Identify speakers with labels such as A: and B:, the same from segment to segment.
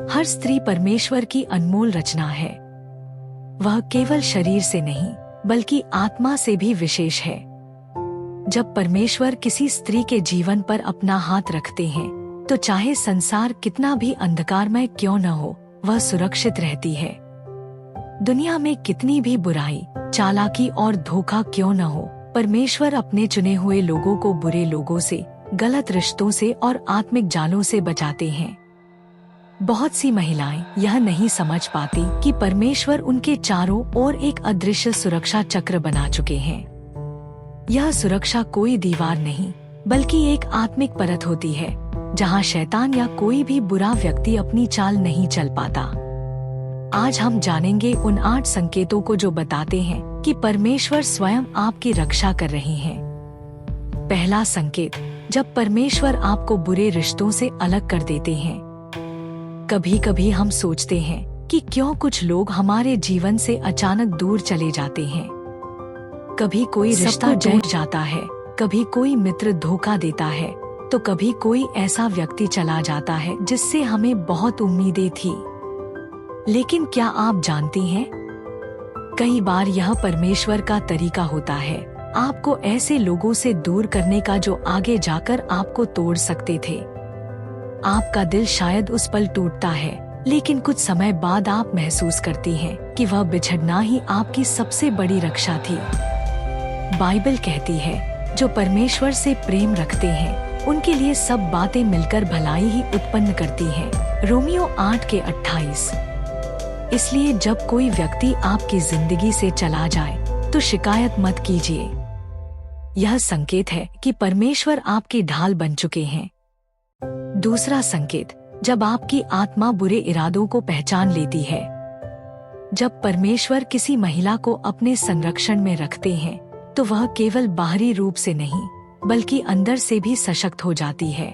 A: हर स्त्री परमेश्वर की अनमोल रचना है। वह केवल शरीर से नहीं बल्कि आत्मा से भी विशेष है। जब परमेश्वर किसी स्त्री के जीवन पर अपना हाथ रखते हैं तो चाहे संसार कितना भी अंधकारमय क्यों न हो, वह सुरक्षित रहती है। दुनिया में कितनी भी बुराई, चालाकी और धोखा क्यों न हो, परमेश्वर अपने चुने हुए लोगों को बुरे लोगों से, गलत रिश्तों से और आत्मिक जालों से बचाते हैं। बहुत सी महिलाएं यह नहीं समझ पाती कि परमेश्वर उनके चारों ओर एक अदृश्य सुरक्षा चक्र बना चुके हैं। यह सुरक्षा कोई दीवार नहीं बल्कि एक आत्मिक परत होती है, जहां शैतान या कोई भी बुरा व्यक्ति अपनी चाल नहीं चल पाता। आज हम जानेंगे उन 8 संकेतों को जो बताते हैं कि परमेश्वर स्वयं आपकी रक्षा कर रहे हैं। पहला संकेत, जब परमेश्वर आपको बुरे रिश्तों से अलग कर देते हैं। कभी कभी हम सोचते हैं कि क्यों कुछ लोग हमारे जीवन से अचानक दूर चले जाते हैं। कभी कोई रिश्ता टूट जाता है, कभी कोई मित्र धोखा देता है, तो कभी कोई ऐसा व्यक्ति चला जाता है जिससे हमें बहुत उम्मीदें थी। लेकिन क्या आप जानती हैं, कई बार यह परमेश्वर का तरीका होता है आपको ऐसे लोगों से दूर करने का जो आगे जाकर आपको तोड़ सकते थे। आपका दिल शायद उस पल टूटता है, लेकिन कुछ समय बाद आप महसूस करती हैं कि वह बिछड़ना ही आपकी सबसे बड़ी रक्षा थी। बाइबल कहती है, जो परमेश्वर से प्रेम रखते हैं उनके लिए सब बातें मिलकर भलाई ही उत्पन्न करती हैं। रोमियो 8:28। इसलिए जब कोई व्यक्ति आपकी जिंदगी से चला जाए तो शिकायत मत कीजिए। यह संकेत है कि परमेश्वर आपकी ढाल बन चुके हैं। दूसरा संकेत, जब आपकी आत्मा बुरे इरादों को पहचान लेती है। जब परमेश्वर किसी महिला को अपने संरक्षण में रखते हैं तो वह केवल बाहरी रूप से नहीं बल्कि अंदर से भी सशक्त हो जाती है।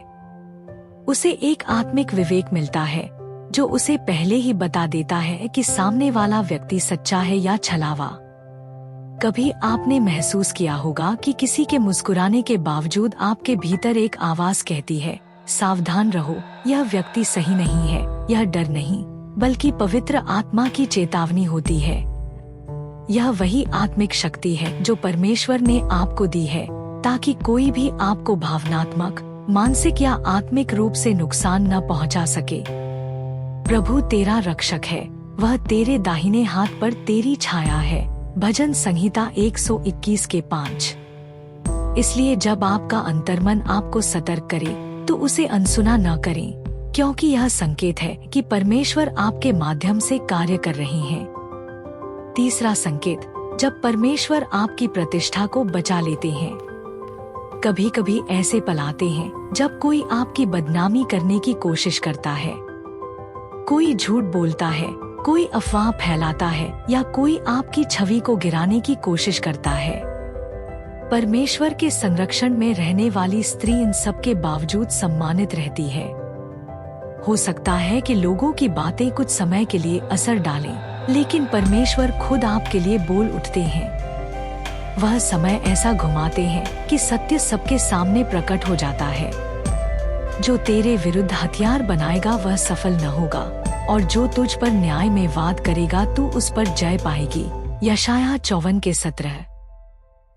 A: उसे एक आत्मिक विवेक मिलता है जो उसे पहले ही बता देता है कि सामने वाला व्यक्ति सच्चा है या छलावा। कभी आपने महसूस किया होगा कि किसी के मुस्कुराने के बावजूद आपके भीतर एक आवाज कहती है, सावधान रहो, यह व्यक्ति सही नहीं है। यह डर नहीं बल्कि पवित्र आत्मा की चेतावनी होती है। यह वही आत्मिक शक्ति है जो परमेश्वर ने आपको दी है ताकि कोई भी आपको भावनात्मक, मानसिक या आत्मिक रूप से नुकसान न पहुंचा सके। प्रभु तेरा रक्षक है, वह तेरे दाहिने हाथ पर तेरी छाया है। भजन संहिता 121:5। इसलिए जब आपका अंतर्मन आपको सतर्क करे तो उसे अनसुना न करें, क्योंकि यह संकेत है कि परमेश्वर आपके माध्यम से कार्य कर रहे हैं। तीसरा संकेत, जब परमेश्वर आपकी प्रतिष्ठा को बचा लेते हैं। कभी कभी ऐसे पल आते हैं जब कोई आपकी बदनामी करने की कोशिश करता है, कोई झूठ बोलता है, कोई अफवाह फैलाता है या कोई आपकी छवि को गिराने की कोशिश करता है। परमेश्वर के संरक्षण में रहने वाली स्त्री इन सब के बावजूद सम्मानित रहती है। हो सकता है कि लोगों की बातें कुछ समय के लिए असर डालें, लेकिन परमेश्वर खुद आपके लिए बोल उठते हैं। वह समय ऐसा घुमाते हैं कि सत्य सबके सामने प्रकट हो जाता है। जो तेरे विरुद्ध हथियार बनाएगा वह सफल न होगा, और जो तुझ पर न्याय में वाद करेगा तू उस पर जय पाएगी। यशायाह 54:17।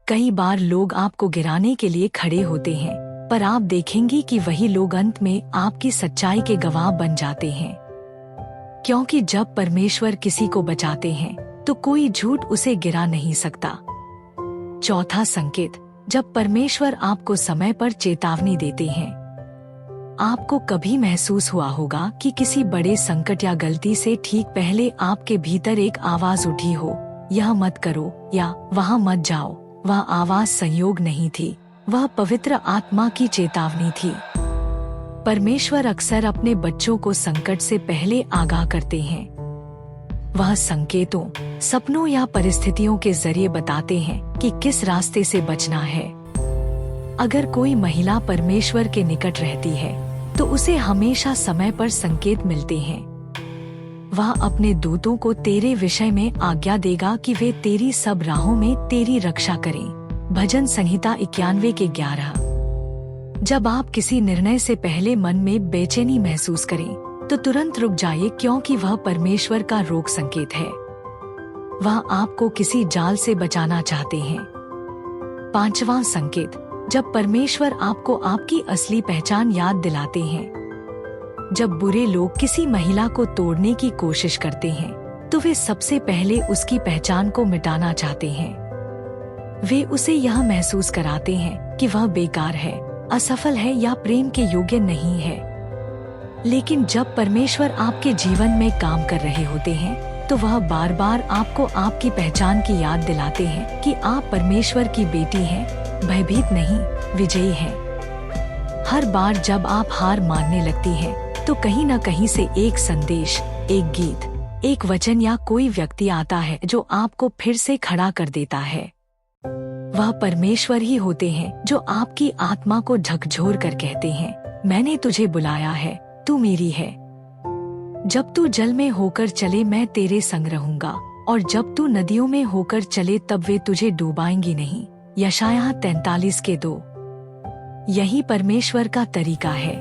A: कई बार लोग आपको गिराने के लिए खड़े होते हैं, पर आप देखेंगी कि वही लोग अंत में आपकी सच्चाई के गवाह बन जाते हैं। क्योंकि जब परमेश्वर किसी को बचाते हैं तो कोई झूठ उसे गिरा नहीं सकता। चौथा संकेत, जब परमेश्वर आपको समय पर चेतावनी देते हैं। आपको कभी महसूस हुआ होगा कि किसी बड़े संकट या गलती से ठीक पहले आपके भीतर एक आवाज उठी हो, यह मत करो या वहाँ मत जाओ। वह आवाज संयोग नहीं थी, वह पवित्र आत्मा की चेतावनी थी। परमेश्वर अक्सर अपने बच्चों को संकट से पहले आगाह करते हैं। वह संकेतों, सपनों या परिस्थितियों के जरिए बताते हैं कि किस रास्ते से बचना है। अगर कोई महिला परमेश्वर के निकट रहती है तो उसे हमेशा समय पर संकेत मिलते हैं। वह अपने दूतों को तेरे विषय में आज्ञा देगा कि वे तेरी सब राहों में तेरी रक्षा करें। भजन संहिता 91:11। जब आप किसी निर्णय से पहले मन में बेचैनी महसूस करें, तो तुरंत रुक जाइए, क्योंकि वह परमेश्वर का रोक संकेत है। वह आपको किसी जाल से बचाना चाहते हैं। 5वां संकेत, जब परमेश्वर आपको आपकी असली पहचान याद दिलाते हैं। जब बुरे लोग किसी महिला को तोड़ने की कोशिश करते हैं तो वे सबसे पहले उसकी पहचान को मिटाना चाहते हैं। वे उसे यह महसूस कराते हैं कि वह बेकार है, असफल है या प्रेम के योग्य नहीं है। लेकिन जब परमेश्वर आपके जीवन में काम कर रहे होते हैं तो वह बार बार आपको आपकी पहचान की याद दिलाते हैं कि आप परमेश्वर की बेटी हैं, भयभीत नहीं, विजयी हैं। हर बार जब आप हार मानने लगती हैं तो कहीं न कहीं से एक संदेश, एक गीत, एक वचन या कोई व्यक्ति आता है जो आपको फिर से खड़ा कर देता है। वह परमेश्वर ही होते हैं जो आपकी आत्मा को झकझोर कर कहते हैं, मैंने तुझे बुलाया है, तू मेरी है। जब तू जल में होकर चले मैं तेरे संग रहूंगा, और जब तू नदियों में होकर चले तब वे तुझे डूबाएंगी नहीं। यशायाह 43:2। यही परमेश्वर का तरीका है।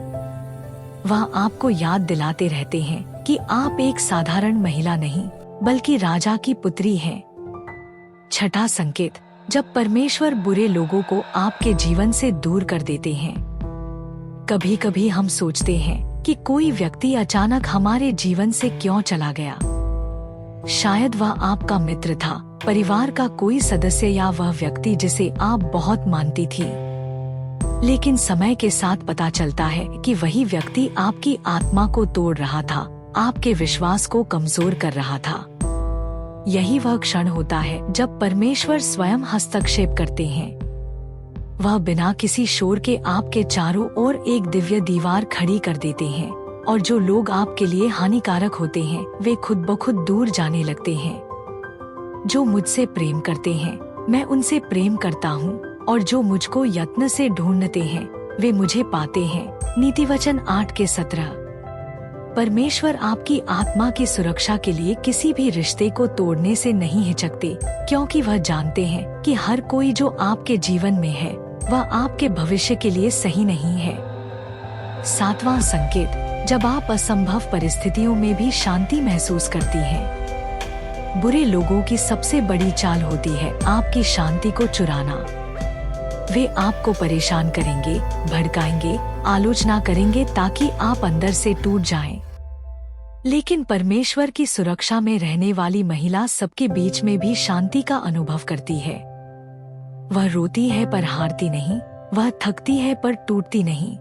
A: वह आपको याद दिलाते रहते हैं कि आप एक साधारण महिला नहीं बल्कि राजा की पुत्री हैं। 6वां संकेत, जब परमेश्वर बुरे लोगों को आपके जीवन से दूर कर देते हैं। कभी कभी हम सोचते हैं कि कोई व्यक्ति अचानक हमारे जीवन से क्यों चला गया। शायद वह आपका मित्र था, परिवार का कोई सदस्य या वह व्यक्ति जिसे आप बहुत मानती थी। लेकिन समय के साथ पता चलता है कि वही व्यक्ति आपकी आत्मा को तोड़ रहा था, आपके विश्वास को कमजोर कर रहा था। यही वह क्षण होता है जब परमेश्वर स्वयं हस्तक्षेप करते हैं। वह बिना किसी शोर के आपके चारों ओर एक दिव्य दीवार खड़ी कर देते हैं, और जो लोग आपके लिए हानिकारक होते हैं वे खुद ब खुद दूर जाने लगते हैं। जो मुझसे प्रेम करते हैं मैं उनसे प्रेम करता हूँ, और जो मुझको यत्न से ढूंढते हैं वे मुझे पाते हैं। नीतिवचन 8:17। परमेश्वर आपकी आत्मा की सुरक्षा के लिए किसी भी रिश्ते को तोड़ने से नहीं हिचकते, क्योंकि वह जानते हैं कि हर कोई जो आपके जीवन में है वह आपके भविष्य के लिए सही नहीं है। 7वां संकेत, जब आप असंभव परिस्थितियों में भी शांति महसूस करती हैं। बुरे लोगों की सबसे बड़ी चाल होती है आपकी शांति को चुराना। वे आपको परेशान करेंगे, भड़काएंगे, आलोचना करेंगे ताकि आप अंदर से टूट जाएं। लेकिन परमेश्वर की सुरक्षा में रहने वाली महिला सबके बीच में भी शांति का अनुभव करती है। वह रोती है पर हारती नहीं, वह थकती है पर टूटती नहीं,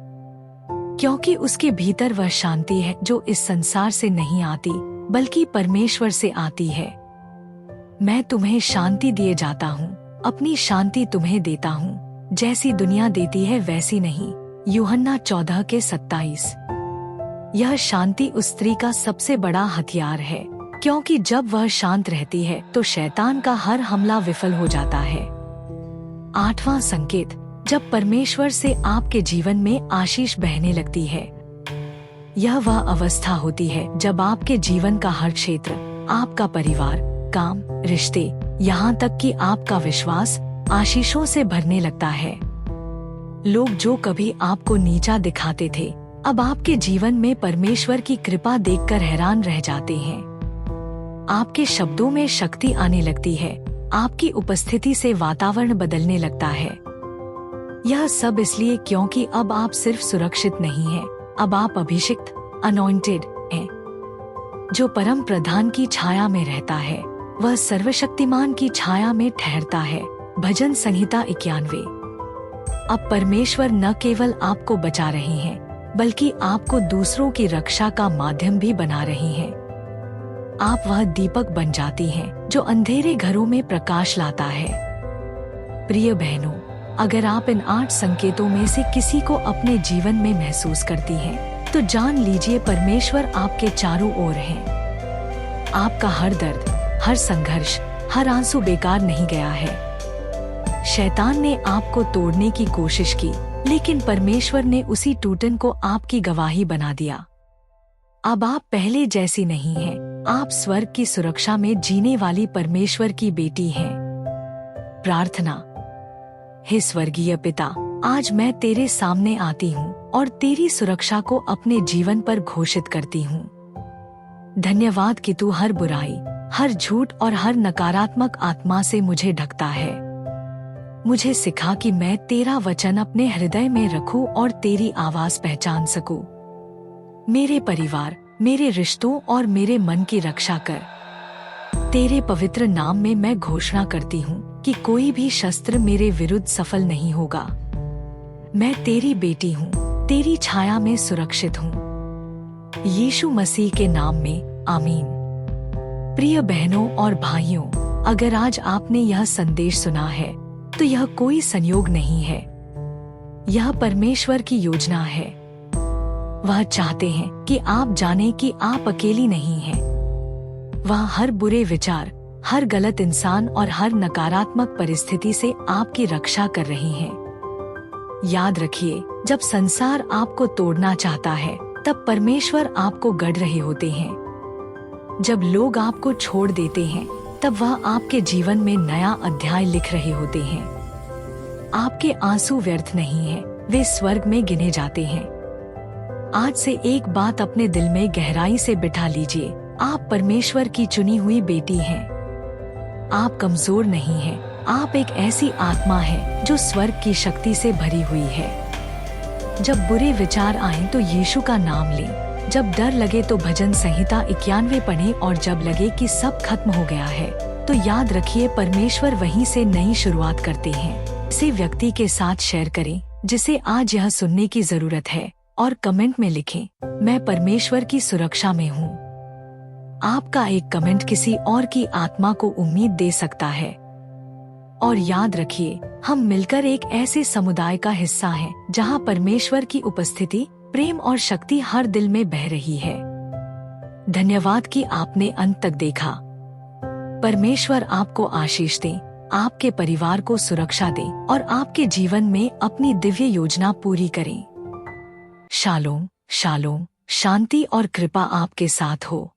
A: क्योंकि उसके भीतर वह शांति है जो इस संसार से नहीं आती बल्कि परमेश्वर से आती है। मैं तुम्हें शांति दिए जाता हूँ, अपनी शांति तुम्हें देता हूँ, जैसी दुनिया देती है वैसी नहीं। यूहन्ना 14:27। यह शांति उस स्त्री का सबसे बड़ा हथियार है, क्योंकि जब वह शांत रहती है तो शैतान का हर हमला विफल हो जाता है। 8वां संकेत, जब परमेश्वर से आपके जीवन में आशीष बहने लगती है। यह वह अवस्था होती है जब आपके जीवन का हर क्षेत्र, आपका परिवार, काम, रिश्ते, यहाँ तक कि आपका विश्वास आशीषों से भरने लगता है। लोग जो कभी आपको नीचा दिखाते थे अब आपके जीवन में परमेश्वर की कृपा देखकर हैरान रह जाते हैं। आपके शब्दों में शक्ति आने लगती है, आपकी उपस्थिति से वातावरण बदलने लगता है। यह सब इसलिए क्योंकि अब आप सिर्फ सुरक्षित नहीं हैं, अब आप अभिषिक्त, अनॉइंटेड हैं। जो परम प्रधान की छाया में रहता है वह सर्वशक्तिमान की छाया में ठहरता है। भजन संहिता 91। अब परमेश्वर न केवल आपको बचा रहे हैं बल्कि आपको दूसरों की रक्षा का माध्यम भी बना रही हैं। आप वह दीपक बन जाती हैं जो अंधेरे घरों में प्रकाश लाता है। प्रिय बहनों, अगर आप इन 8 संकेतों में से किसी को अपने जीवन में महसूस करती हैं, तो जान लीजिए परमेश्वर आपके चारों ओर हैं। आपका हर दर्द, हर संघर्ष, हर आंसू बेकार नहीं गया है। शैतान ने आपको तोड़ने की कोशिश की, लेकिन परमेश्वर ने उसी टूटन को आपकी गवाही बना दिया। अब आप पहले जैसी नहीं हैं, आप स्वर्ग की सुरक्षा में जीने वाली परमेश्वर की बेटी हैं। प्रार्थना। हे स्वर्गीय पिता, आज मैं तेरे सामने आती हूँ और तेरी सुरक्षा को अपने जीवन पर घोषित करती हूँ। धन्यवाद कि तू हर बुराई, हर झूठ और हर नकारात्मक आत्मा से मुझे ढकता है। मुझे सिखा कि मैं तेरा वचन अपने हृदय में रखूं और तेरी आवाज पहचान सकूं। मेरे परिवार, मेरे रिश्तों और मेरे मन की रक्षा कर। तेरे पवित्र नाम में मैं घोषणा करती हूँ कि कोई भी शस्त्र मेरे विरुद्ध सफल नहीं होगा। मैं तेरी बेटी हूँ, तेरी छाया में सुरक्षित हूँ। यीशु मसीह के नाम में आमीन। प्रिय बहनों और भाइयों, अगर आज आपने यह संदेश सुना है तो यह कोई संयोग नहीं है, यह परमेश्वर की योजना है। वह चाहते हैं कि आप जानें कि आप अकेली नहीं हैं। वह हर बुरे विचार, हर गलत इंसान और हर नकारात्मक परिस्थिति से आपकी रक्षा कर रही हैं। याद रखिए, जब संसार आपको तोड़ना चाहता है तब परमेश्वर आपको गढ़ रहे होते हैं। जब लोग आपको छोड़ देते हैं तब वह आपके जीवन में नया अध्याय लिख रहे होते हैं। आपके आंसू व्यर्थ नहीं हैं, वे स्वर्ग में गिने जाते हैं। आज से एक बात अपने दिल में गहराई से बिठा लीजिए, आप परमेश्वर की चुनी हुई बेटी हैं। आप कमजोर नहीं हैं, आप एक ऐसी आत्मा है जो स्वर्ग की शक्ति से भरी हुई है। जब बुरे विचार आएं तो यीशु का नाम लें, जब डर लगे तो भजन संहिता 91 पढ़ें और जब लगे कि सब खत्म हो गया है तो याद रखिए परमेश्वर वहीं से नई शुरुआत करते हैं। इसे व्यक्ति के साथ शेयर करें जिसे आज यह सुनने की जरूरत है और कमेंट में लिखें, मैं परमेश्वर की सुरक्षा में हूँ। आपका एक कमेंट किसी और की आत्मा को उम्मीद दे सकता है। और याद रखिए, हम मिलकर एक ऐसे समुदाय का हिस्सा हैं जहां परमेश्वर की उपस्थिति, प्रेम और शक्ति हर दिल में बह रही है। धन्यवाद कि आपने अंत तक देखा। परमेश्वर आपको आशीष दे, आपके परिवार को सुरक्षा दे और आपके जीवन में अपनी दिव्य योजना पूरी करें। शालोम, शालोम, शांति और कृपा आपके साथ हो।